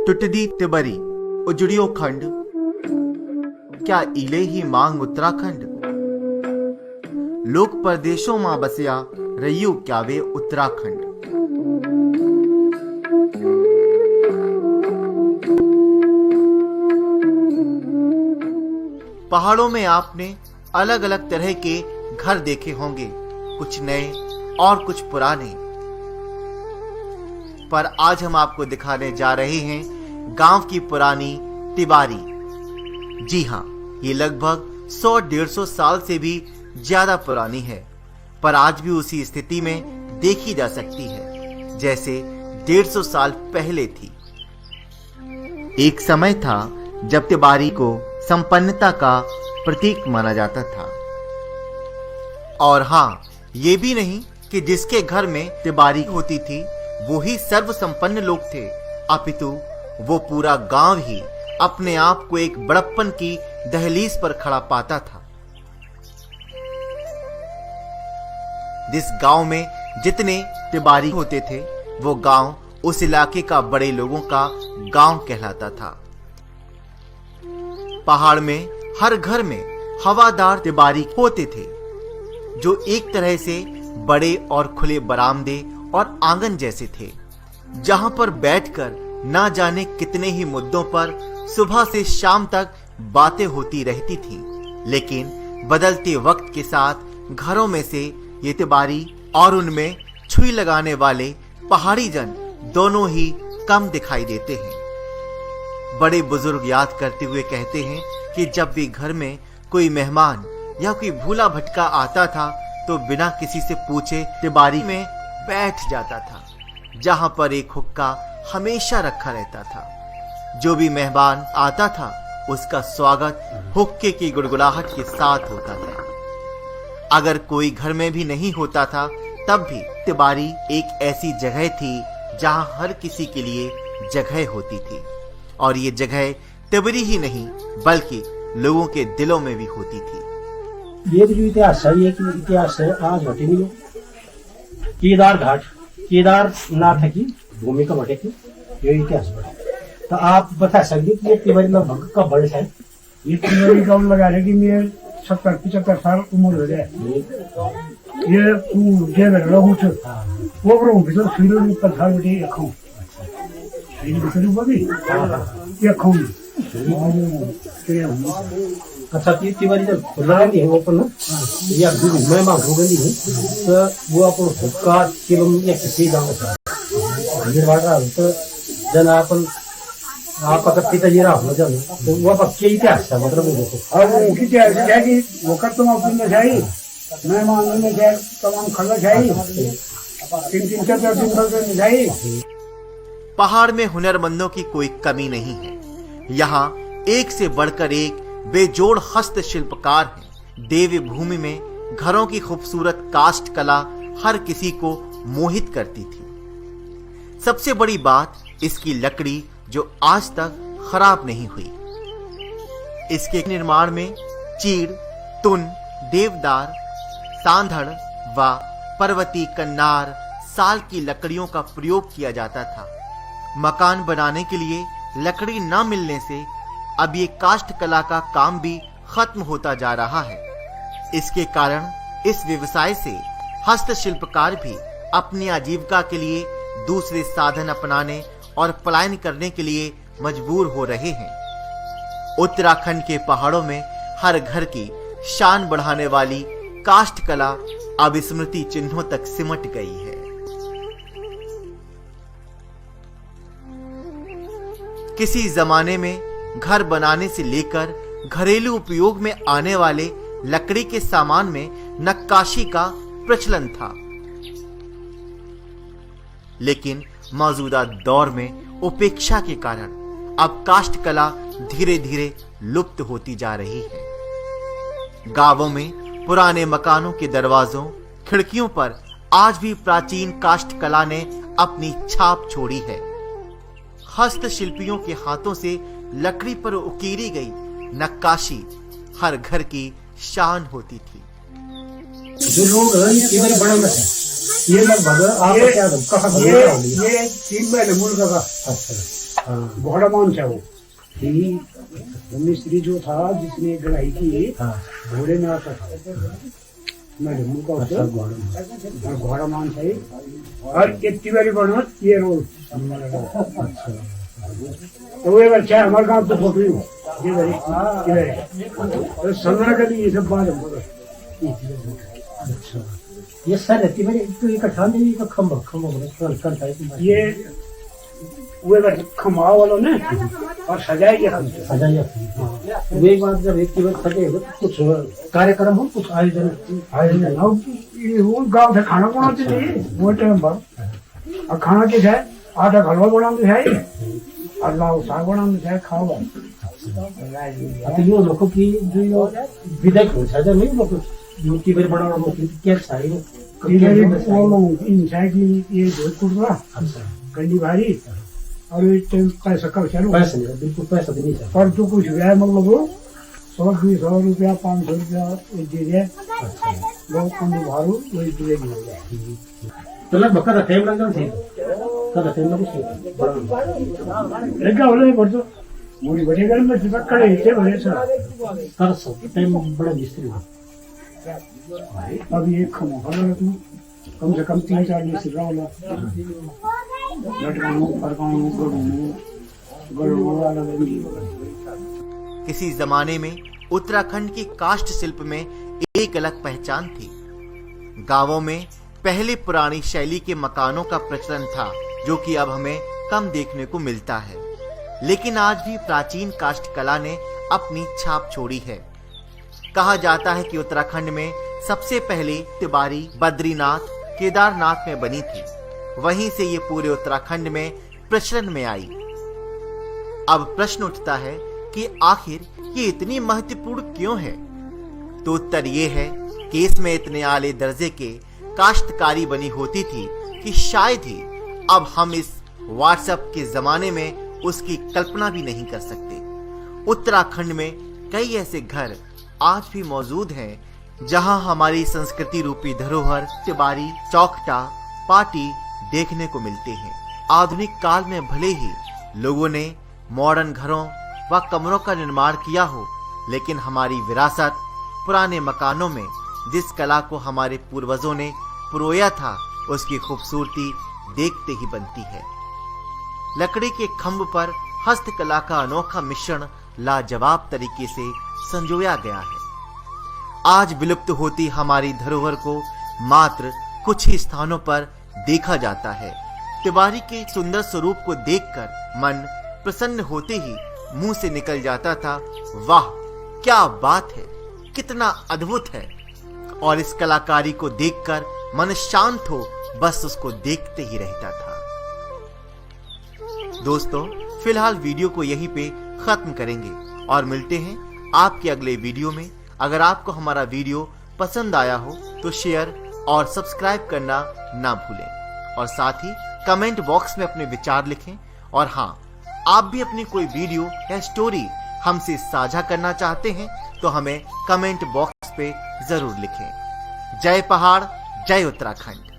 टुटदी Tabari उजड़ियो खंड, क्या इले ही मांग उत्तराखंड। लोक परदेशों मां बसया, रहियो क्या वे उत्तराखंड। पहाड़ों में आपने अलग अलग तरह के घर देखे होंगे, कुछ नए और कुछ पुराने। पर आज हम आपको दिखाने जा रहे हैं गांव की पुरानी तिबारी। जी हां, ये लगभग 100-150 साल से भी ज्यादा पुरानी है, पर आज भी उसी स्थिति में देखी जा सकती है जैसे 150 साल पहले थी। एक समय था जब तिबारी को संपन्नता का प्रतीक माना जाता था। और हां, ये भी नहीं कि जिसके घर में तिबारी होती थी वो ही सर्व संपन्न लोग थे, अपितु वो पूरा गांव ही अपने आप को एक बड़प्पन की दहलीज पर खड़ा पाता था। जिस गांव में जितने तिबारी होते थे वो गांव उस इलाके का बड़े लोगों का गांव कहलाता था। पहाड़ में हर घर में हवादार तिबारी होते थे जो एक तरह से बड़े और खुले बरामदे और आंगन जैसे थे, जहां पर बैठकर ना जाने कितने ही मुद्दों पर सुबह से शाम तक बातें होती रहती थीं। लेकिन बदलते वक्त के साथ घरों में से ये तिबारी और उनमें छुई लगाने वाले पहाड़ी जन दोनों ही कम दिखाई देते हैं। बड़े बुजुर्ग याद करते हुए कहते हैं कि जब भी घर में कोई मेहमान या कोई भूला भटका आता था तो बिना किसी से पूछे तिबारी में बैठ जाता था, जहां पर एक हुक्का हमेशा रखा रहता था। जो भी मेहमान आता था उसका स्वागत हुक्के की गुड़गुड़ाहट के साथ होता था। अगर कोई घर में भी नहीं होता था तब भी तिबारी एक ऐसी जगह थी जहां हर किसी के लिए जगह होती थी, और ये जगह तिबरी ही नहीं बल्कि लोगों के दिलों में भी होती थी। ये जो इतिहास है, ये इतिहास है आज घटे नहीं। केदार घाट, केदारनाथ की भूमि का बटे की ये इतिहास बड़ा। तो आप बता सकते कि ये तिवारी लगभग कब बड़े है? ये तिवारी का लगा रहे कि मेरे 70-75 साल उम्र हो गया। ये रहू थे वो रहू भीतर फिर पत्थर बेटे अखों भीतर बगी ये अखों। अच्छा, ये तिवारी जब खुला नहीं है वो अपन या मैं मांग हो गई है तो वो अपन हुक्का केवल एक से जाना था ये वाला तो जन अपन आप अगर पिताजी रहा हो जाने तो वो अब क्या इतिहास है, मतलब वो देखो अब वो की क्या है कि वो कर तुम अपने जाई मैं मान में जाए तमाम खला जाई 3-4 दिन तक जाई। पहाड़ में हुनरमंदों की कोई कमी नहीं है। यहाँ एक से बढ़कर एक बेजोड़ हस्त शिल्पकार हैं। देवी भूमि में घरों की खूबसूरत काष्ठ कला हर किसी को मोहित करती थी। सबसे बड़ी बात इसकी लकड़ी जो आज तक खराब नहीं हुई। इसके निर्माण में चीड़, तुन, देवदार, सांधड़ व पर्वती, कन्नार, साल की लकड़ियों का प्रयोग किया जाता था। मकान बनाने के लिए लकड़ी न मिलने से अब ये काष्ठ कला का काम भी खत्म होता जा रहा है। इसके कारण इस व्यवसाय से हस्तशिल्पकार भी अपनी आजीविका के लिए दूसरे साधन अपनाने और पलायन करने के लिए मजबूर हो रहे हैं। उत्तराखंड के पहाड़ों में हर घर की शान बढ़ाने वाली काष्ठ कला अब स्मृति चिन्हों तक सिमट गई है। किसी जमाने में घर बनाने से लेकर घरेलू उपयोग में आने वाले लकड़ी के सामान में नक्काशी का प्रचलन था, लेकिन मौजूदा दौर में उपेक्षा के कारण अब काष्ठ कला धीरे धीरे लुप्त होती जा रही है। गांवों में पुराने मकानों के दरवाजों, खिड़कियों पर आज भी प्राचीन काष्ठ कला ने अपनी छाप छोड़ी है। हस्तशिल्पियों के हाथों से लकड़ी पर उकेरी गई नक्काशी हर घर की शान होती थी। जो लोग तिवारी बना में थे ये लगभग आप क्या कहाँ ये 3 महीने मुल्क का अच्छा हाँ घोड़ा मान है वो मिस्त्री जो था जिसने गढ़ाई की हाँ घोड़े में आता था मैंने मुल्क अच्छा का घोड़ा मान है और इतनी बारी बनो ये रोल अच्छा तो वो अच्छा हमारे गाँव तो फोटो ये बारी संग्रह कर ये सब बात अच्छा ये सर रहती मेरी तो इकट्ठा नहीं का खम्बा ये वो खमाओ वालों ने और सजाएंगे सजाइए वो एक बात जब एक बार सजे कुछ कार्यक्रम हो कुछ आयोजन वो गाँव से खाना बनाते नहीं वो टाइम पर और खाना के जाए आटा हलवा बनाते जाए और लाओ साग बनाते जाए खाओ तो यो लोगों की जो यो विधायक हो सजा नहीं लोग यूटी पर बड़ा लोग क्या चाहिए ये जोधपुर का कंडी भारी और पैसा कब चलो पैसा नहीं बिल्कुल पैसा भी नहीं चाहिए पर जो कुछ व्याय मतलब वो 100-200 रुपया 500 रुपया दे दे बहुत कम भारू वही दिएगी तो लगभग कदा टाइम लग जाए कदा टाइम लगा बोले पड़तो मोरी बड़े घर में चिपक करे थे बड़े सर कर सब टाइम बड़ा मिस्त्री अब ये खमोहर तू कम से कम 3-4 मिस्त्री रहो लटकाऊं फरकाऊं गड़ू वाला किसी जमाने में उत्तराखंड की काष्ठ शिल्प में एक अलग पहचान थी। गांवों में पहले पुरानी शैली के मकानों का प्रचलन था जो कि अब हमें कम देखने को मिलता है, लेकिन आज भी प्राचीन काष्ठ कला ने अपनी छाप छोड़ी है। कहा जाता है कि उत्तराखंड में सबसे पहले तिवारी बद्रीनाथ केदारनाथ में बनी थी, वहीं से ये पूरे उत्तराखंड में प्रचलन में आई। अब प्रश्न उठता है कि आखिर ये इतनी महत्वपूर्ण क्यों है? तो उत्तर ये है कि इसमें इतने आले दर्जे के काश्तकारी बनी होती थी कि शायद ही अब हम इस व्हाट्सएप के जमाने में उसकी कल्पना भी नहीं कर सकते। उत्तराखंड में कई ऐसे घर आज भी मौजूद हैं जहां हमारी संस्कृति रूपी धरोहर तिवारी चौखटा पाटी देखने को मिलते हैं। आधुनिक काल में भले ही लोगों ने मॉडर्न घरों व कमरों का निर्माण किया हो, लेकिन हमारी विरासत पुराने मकानों में जिस कला को हमारे पूर्वजों ने परोया था उसकी खूबसूरती देखते ही बनती है। लकड़ी के खंभ पर हस्तकला का अनोखा मिश्रण लाजवाब तरीके से संजोया गया है। आज विलुप्त होती हमारी धरोहर को मात्र कुछ ही स्थानों पर देखा जाता है। तिवारी के सुंदर स्वरूप को देखकर मन प्रसन्न होते ही मुंह से निकल जाता था, वाह क्या बात है, कितना अद्भुत है। और इस कलाकारी को देखकर मन शांत हो बस उसको देखते ही रहता था। दोस्तों, फिलहाल वीडियो को यहीं पे खत्म करेंगे और मिलते हैं आपके अगले वीडियो में। अगर आपको हमारा वीडियो पसंद आया हो तो शेयर और सब्सक्राइब करना ना भूलें और साथ ही कमेंट बॉक्स में अपने विचार लिखें। और हाँ, आप भी अपनी कोई वीडियो या स्टोरी हमसे साझा करना चाहते हैं तो हमें कमेंट बॉक्स पे जरूर लिखें। जय पहाड़, जय उत्तराखंड।